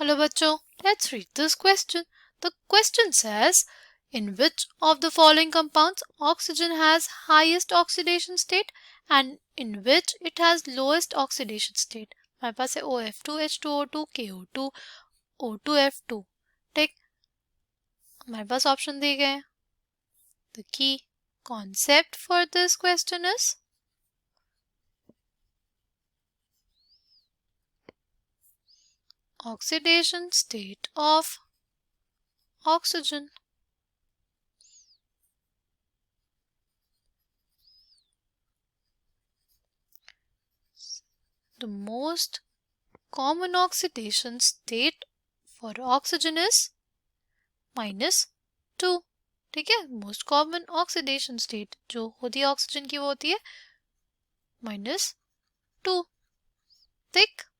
Hello bachcho, let's read this question. The question says, in which of the following compounds oxygen has highest oxidation state and in which it has lowest oxidation state? हमारे पास है OF2, H2O2, KO2, O2F2. ठीक, हमारे पास option दिए गए हैं. The key concept for this question is oxidation state of oxygen. The most common oxidation state for oxygen is -2. ठीक है, most common oxidation state जो होती है ऑक्सीजन की वो होती है -2. ठीक,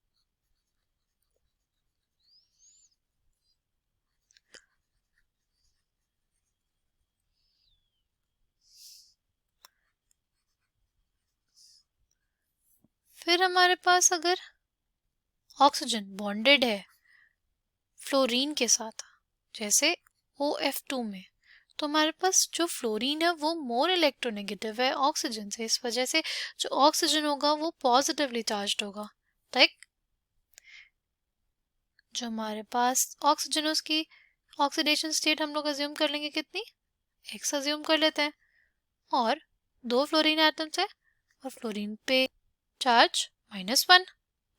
फिर हमारे पास अगर ऑक्सीजन बॉन्डेड है फ्लोरीन के साथ जैसे OF2 में, तो हमारे पास जो फ्लोरीन है वो मोर इलेक्ट्रोनेगेटिव है ऑक्सीजन से. इस वजह से जो ऑक्सीजन होगा वो पॉजिटिवली चार्ज्ड होगा. ठीक, जो हमारे पास ऑक्सीजन उसकी ऑक्सीडेशन स्टेट हम लोग अज्यूम कर लेंगे कितनी, x अज्यूम कर लेते हैं, और 2 फ्लोरीन एटम्स है और फ्लोरीन पे चार्ज -1.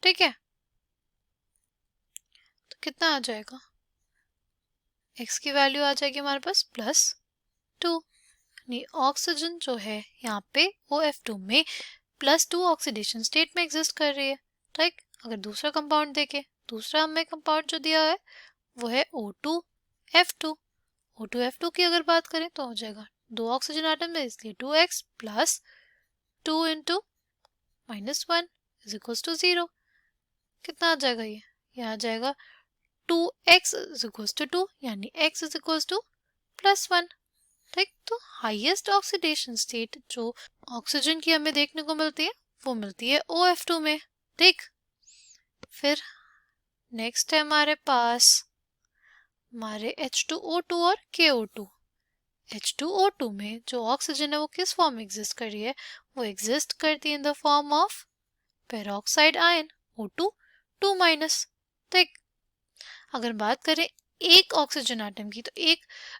ठीक है, तो कितना आ जाएगा, x की वैल्यू आ जाएगी हमारे पास +2. यानी ऑक्सीजन जो है यहाँ पे OF2 में +2 ऑक्सीडेशन स्टेट में एग्जिस्ट कर रही है. ठीक, अगर दूसरा कंपाउंड देखें, दूसरा हमें कंपाउंड जो दिया है वो है O2F2. O2F2 की अगर बात करें तो हो जाएगा 2 ऑक्सीजन एटम है इसलिए 2x + 2 × -1 = 0. कितना आ जाएगा, ये आ जाएगा 2x = 2 यानी x = +1. ठीक, तो हाईएस्ट ऑक्सीडेशन स्टेट जो ऑक्सीजन की हमें देखने को मिलती है वो मिलती है OF2 में. ठीक, फिर नेक्स्ट है हमारे पास हमारे H2O2 और KO2. H2O2 में जो ऑक्सीजन है वो किस फॉर्म में एग्जिस्ट कर रही है, वो एग्जिस्ट करती है in the form of peroxide ion O2 2-. ठीक, अगर बात करें एक ऑक्सीजन एटम की, तो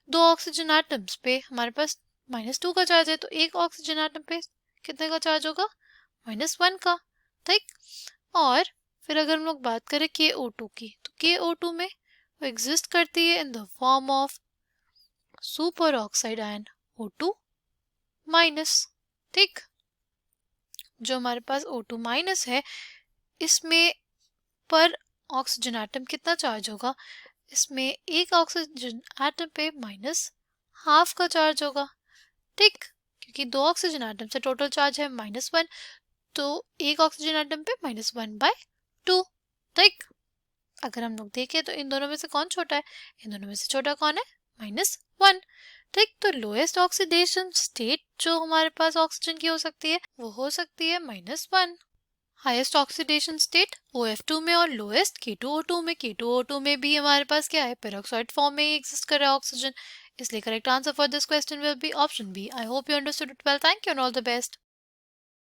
2 ऑक्सीजन एटम्स पे हमारे पास -2 का चार्ज है, तो एक ऑक्सीजन एटम पे कितने का चार्ज होगा, -1 का. ठीक, और फिर अगर हम लोग बात करें KO2 की, तो KO2 में वो एग्जिस्ट करती है in the form of super oxide ion O2-. ठीक, जो हमारे पास O2- है इसमें पर ऑक्सीजन एटम कितना चार्ज होगा, इसमें एक ऑक्सीजन एटम पे -½ का चार्ज होगा. ठीक, क्योंकि 2 ऑक्सीजन एटम से टोटल चार्ज है -1, तो एक ऑक्सीजन एटम पे -1/2. ठीक, अगर हम लोग देखें तो इन दोनों में से कौन छोटा है, इन दोनों में से छोटा कौन है, -1. ठीक, तो लोएस्ट ऑक्सीडेशन स्टेट जो हमारे पास ऑक्सीजन की हो सकती है वो हो सकती है -1. हाईएस्ट ऑक्सीडेशन स्टेट OF2 में और लोएस्ट K2O2 में. K2O2 में भी हमारे पास क्या है, पेरोक्साइड फॉर्म में एग्जिस्ट कर रहा है ऑक्सीजन. इसलिए correct answer for this question will be option B. I hope you understood it well. Thank you and all the best.